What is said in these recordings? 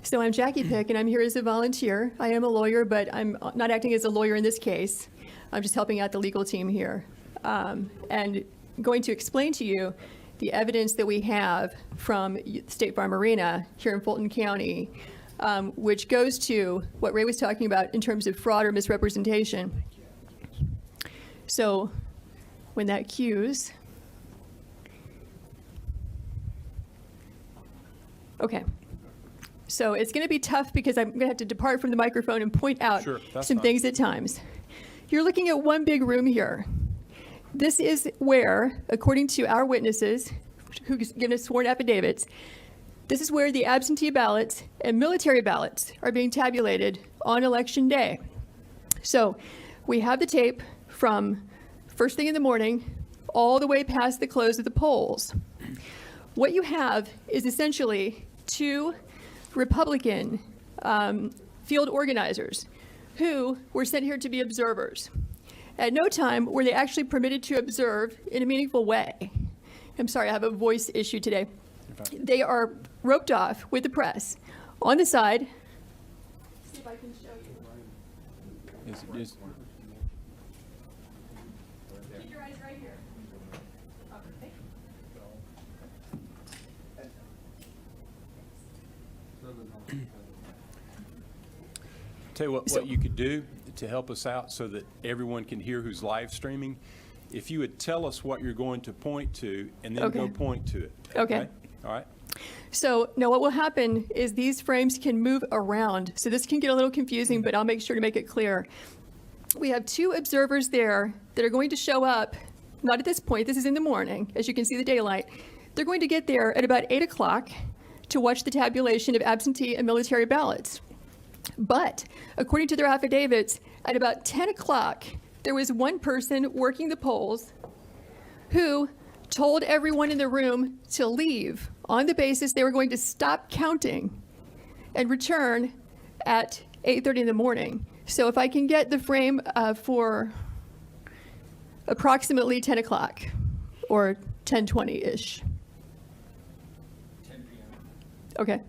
So I'm Jackie Pick, and I'm here as a volunteer. I am a lawyer, but I'm not acting as a lawyer in this case. I'm just helping out the legal team here. And going to explain to you the evidence that we have from State Farm Arena here in Fulton County, which goes to what Ray was talking about in terms of fraud or misrepresentation. So when that cues, okay. So it's going to be tough because I'm going to have to depart from the microphone and point out some things at times. You're looking at one big room here. This is where, according to our witnesses, who've given us sworn affidavits, this is where the absentee ballots and military ballots are being tabulated on election day. So we have the tape from first thing in the morning all the way past the close of the polls. What you have is essentially two Republican field organizers who were sent here to be observers. At no time were they actually permitted to observe in a meaningful way. I'm sorry, I have a voice issue today. They are roped off with the press on the side. See if I can show you. Keep your eyes right here. Okay. Tell you what you could do to help us out so that everyone can hear who's live streaming. If you would tell us what you're going to point to and then go point to it. Okay. All right. So now what will happen is these frames can move around. So this can get a little confusing, but I'll make sure to make it clear. We have two observers there that are going to show up, not at this point, this is in the morning, as you can see the daylight. They're going to get there at about 8 o'clock to watch the tabulation of absentee and military ballots. But according to their affidavits, at about 10 o'clock, there was one person working the polls who told everyone in the room to leave on the basis they were going to stop counting and return at 8:30 in the morning. So if I can get the frame for approximately 10 o'clock or 10:20-ish. 10 p.m. Okay.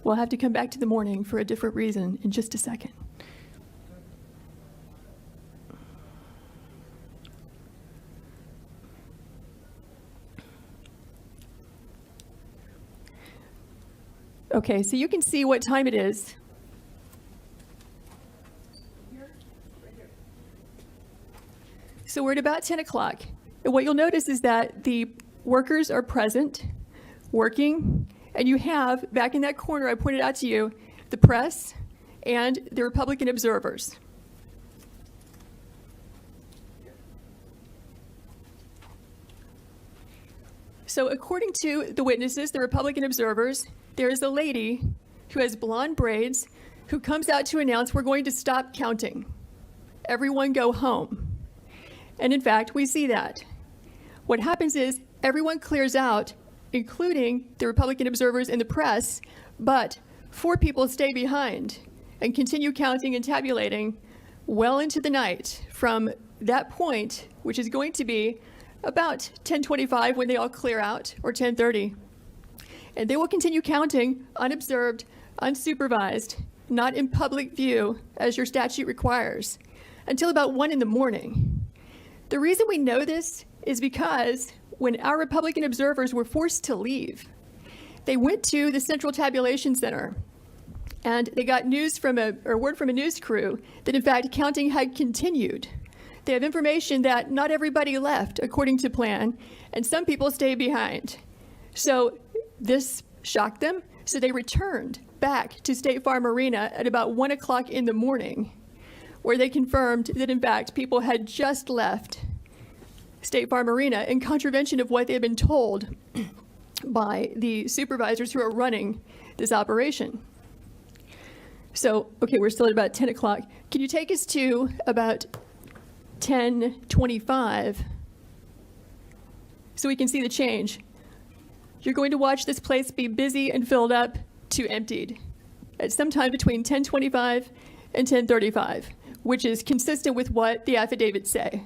We'll have to come back to the morning for a different reason in just a second. Okay, so you can see what time it is. So we're at about 10 o'clock. And what you'll notice is that the workers are present, working, and you have, back in that corner I pointed out to you, the press and the Republican observers. So according to the witnesses, the Republican observers, there is a lady who has blonde braids who comes out to announce we're going to stop counting. Everyone go home. And in fact, we see that. What happens is everyone clears out, including the Republican observers and the press, but 4 people stay behind and continue counting and tabulating well into the night from that point, which is going to be about 10:25 when they all clear out, or 10:30. And they will continue counting unobserved, unsupervised, not in public view as your statute requires, until about 1 in the morning. The reason we know this is because when our Republican observers were forced to leave, they went to the Central Tabulation Center and they got news from word from a news crew that in fact counting had continued. They have information that not everybody left according to plan, and some people stayed behind. So this shocked them, so they returned back to State Farm Arena at about 1 o'clock in the morning, where they confirmed that in fact people had just left State Farm Arena in contravention of what they had been told by the supervisors who are running this operation. So, okay, we're still at about 10 o'clock. Can you take us to about 10:25 so we can see the change? You're going to watch this place be busy and filled up to emptied at some time between 10:25 and 10:35, which is consistent with what the affidavits say.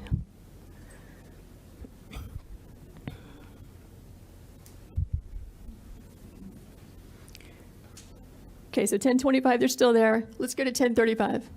Okay, so 1025, they're still there. Let's go to 1035.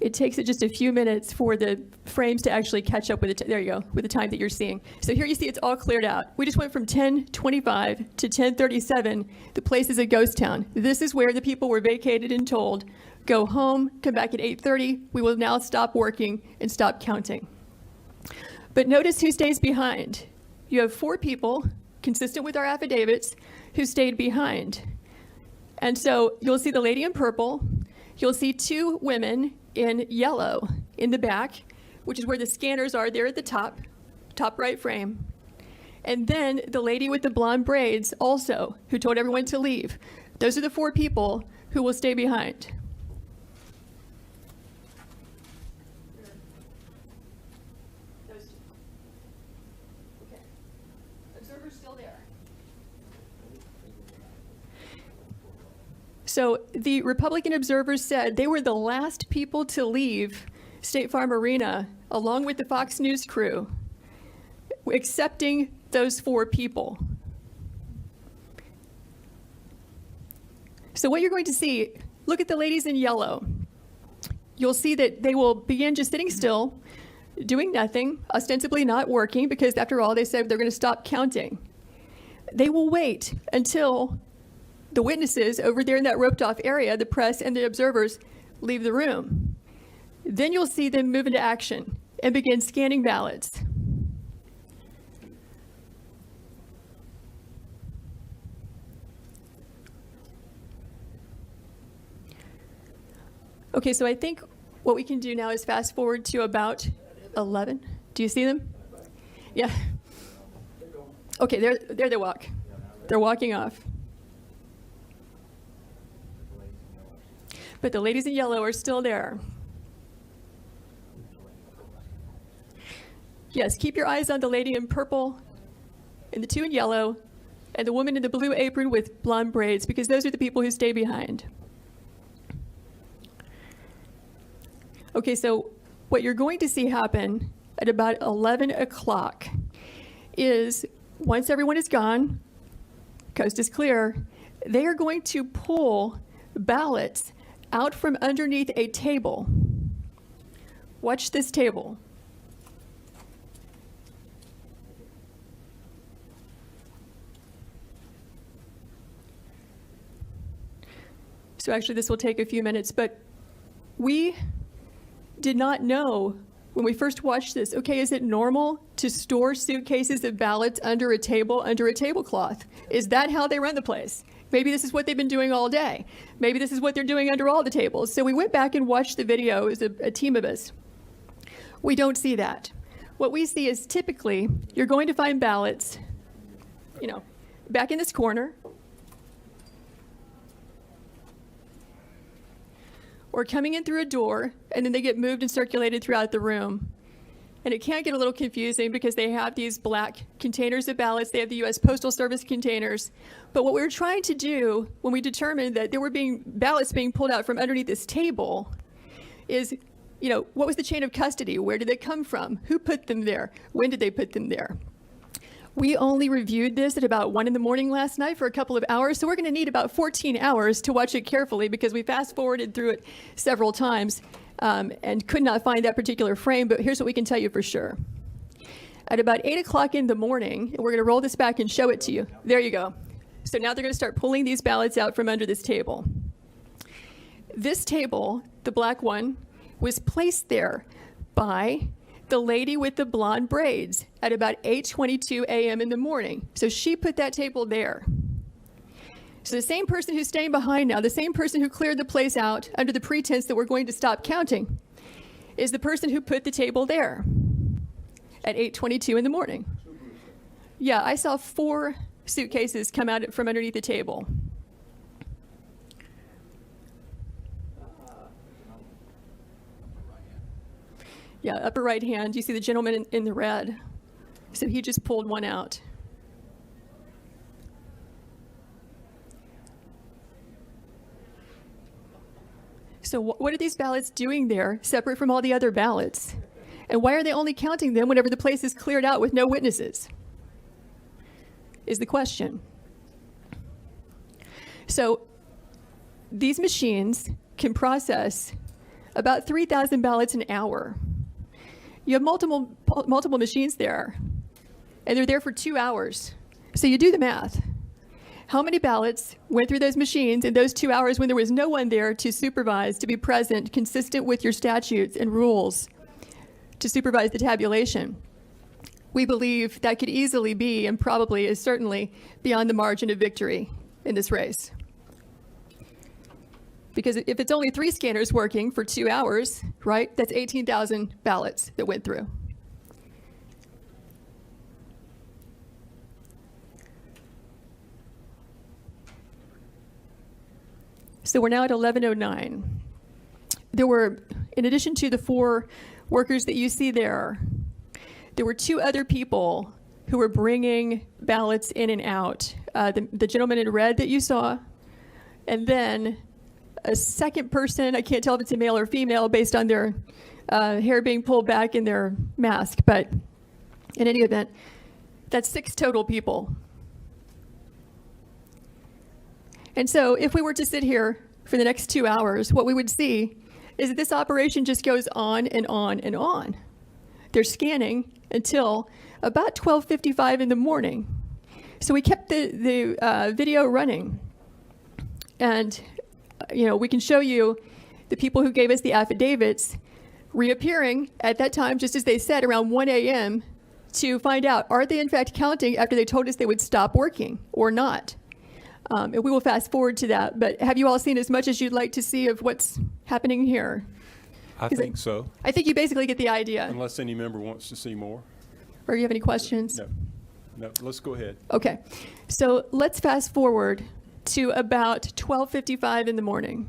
It takes it just a few minutes for the frames to actually catch up with there you go, with the time that you're seeing. So here you see it's all cleared out. We just went from 1025 to 1037. The place is a ghost town. This is where the people were vacated and told, go home, come back at 8:30. We will now stop working and stop counting. But notice who stays behind. You have 4 people, consistent with our affidavits, who stayed behind. And so you'll see the lady in purple. You'll see 2 women in yellow in the back, which is where the scanners are there at the top right frame. And then the lady with the blonde braids also, who told everyone to leave. Those are the 4 people who will stay behind. Those 2. Okay. Observer's still there. So the Republican observers said they were the last people to leave State Farm Arena, along with the Fox News crew, accepting those 4 people. So what you're going to see, look at the ladies in yellow. You'll see that they will begin just sitting still, doing nothing, ostensibly not working, because after all, they said they're going to stop counting. They will wait until the witnesses over there in that roped off area, the press and the observers, leave the room. Then you'll see them move into action and begin scanning ballots. Okay, so I think what we can do now is fast forward to about 11. Do you see them? Yeah. Okay, there they walk. They're walking off. But the ladies in yellow are still there. Yes, keep your eyes on the lady in purple and the 2 in yellow and the woman in the blue apron with blonde braids, because those are the people who stay behind. Okay, so what you're going to see happen at about 11 o'clock is, once everyone is gone, coast is clear, they are going to pull ballots out from underneath a table. Watch this table. So actually this will take a few minutes, but we did not know when we first watched this, okay, is it normal to store suitcases of ballots under a table, under a tablecloth? Is that how they run the place? Maybe this is what they've been doing all day. Maybe this is what they're doing under all the tables. So we went back and watched the video as a team of us. We don't see that. What we see is typically you're going to find ballots, back in this corner, or coming in through a door, and then they get moved and circulated throughout the room. And it can get a little confusing because they have these black containers of ballots. They have the U.S. Postal Service containers. But what we were trying to do when we determined that there were ballots being pulled out from underneath this table is, what was the chain of custody? Where did they come from? Who put them there? When did they put them there? We only reviewed this at about 1 a.m. last night for a couple of hours, so we're going to need about 14 hours to watch it carefully because we fast-forwarded through it several times and could not find that particular frame, but here's what we can tell you for sure. At about 8 o'clock in the morning, and we're going to roll this back and show it to you. There you go. So now they're going to start pulling these ballots out from under this table. This table, the black one, was placed there by the lady with the blonde braids at about 8:22 a.m. in the morning. So she put that table there. So the same person who's staying behind now, the same person who cleared the place out under the pretense that we're going to stop counting, is the person who put the table there at 8:22 in the morning. Yeah, I saw 4 suitcases come out from underneath the table. Yeah, upper right hand, you see the gentleman in the red. So he just pulled one out. So what are these ballots doing there, separate from all the other ballots? And why are they only counting them whenever the place is cleared out with no witnesses? Is the question. So these machines can process about 3,000 ballots an hour. You have multiple machines there, and they're there for 2 hours. So you do the math. How many ballots went through those machines in those 2 hours when there was no one there to supervise, to be present, consistent with your statutes and rules, to supervise the tabulation? We believe that could easily be, and probably is certainly, beyond the margin of victory in this race. Because if it's only 3 scanners working for 2 hours, right, that's 18,000 ballots that went through. So we're now at 11:09. There were, in addition to the 4 workers that you see there were 2 other people who were bringing ballots in and out. The gentleman in red that you saw, and then a second person. I can't tell if it's a male or female based on their hair being pulled back in their mask, but in any event, that's 6 total people. And so if we were to sit here for the next 2 hours, what we would see is that this operation just goes on and on and on. They're scanning until about 12:55 in the morning. So we kept the video running. And, we can show you the people who gave us the affidavits reappearing at that time, just as they said, around 1 a.m. to find out, are they in fact counting after they told us they would stop working or not? And we will fast forward to that. But have you all seen as much as you'd like to see of what's happening here? I think so. I think you basically get the idea. Unless any member wants to see more. Or you have any questions? No, let's go ahead. Okay. So let's fast forward to about 12:55 in the morning.